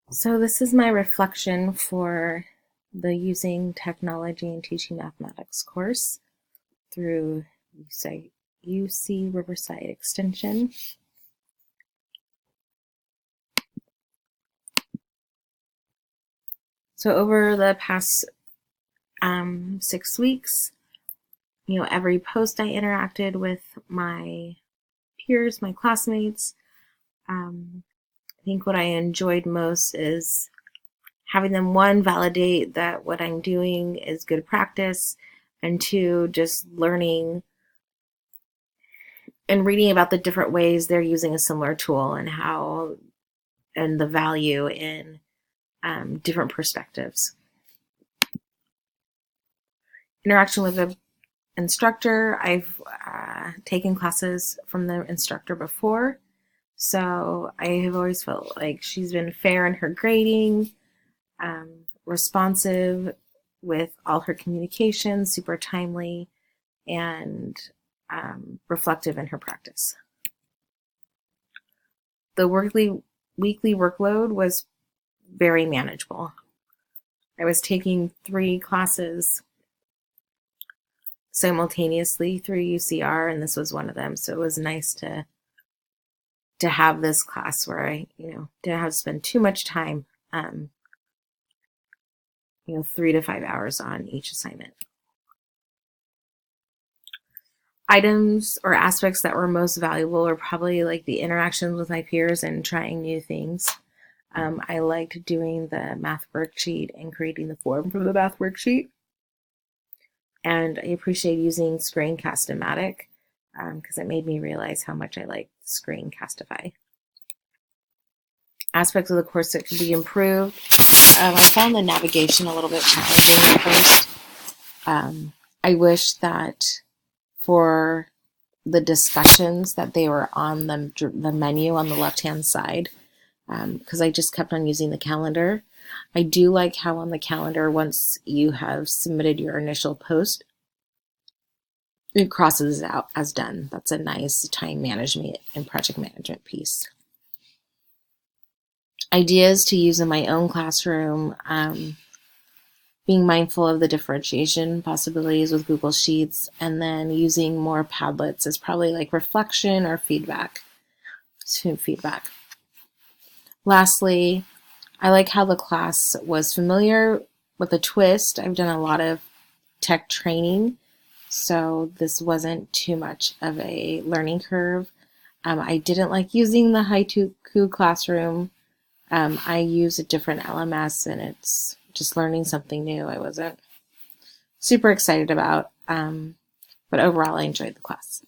So this is my reflection for the Using Technology and Teaching Mathematics course through UC Riverside Extension. So over the past 6 weeks, every post I interacted with my peers, my classmates. I think what I enjoyed most is having them, one, validate that what I'm doing is good practice, and two, just learning and reading about the different ways they're using a similar tool and the value in different perspectives. Interaction with the instructor. I've taken classes from the instructor before, so I have always felt like she's been fair in her grading, responsive with all her communications, super timely, and reflective in her practice. The weekly workload was very manageable. I was taking 3 classes simultaneously through UCR, and this was one of them. So it was nice to have this class where I, didn't have to spend too much time, 3 to 5 hours on each assignment. Items or aspects that were most valuable are probably like the interactions with my peers and trying new things. I liked doing the math worksheet and creating the form for the math worksheet. And I appreciate using Screencast-O-Matic because it made me realize how much I like Screencastify. Aspects of the course that could be improved. I found the navigation a little bit challenging at first. I wish that for the discussions that they were on the menu on the left-hand side, because I just kept on using the calendar. I do like how on the calendar, once you have submitted your initial post, it crosses out as done. That's a nice time management and project management piece. Ideas to use in my own classroom, being mindful of the differentiation possibilities with Google Sheets, and then using more Padlets as probably like reflection or feedback, student feedback. Lastly, I like how the class was familiar with a twist. I've done a lot of tech training, so this wasn't too much of a learning curve. I didn't like using the Haiku classroom. I use a different LMS, and it's just learning something new I wasn't super excited about, but overall I enjoyed the class.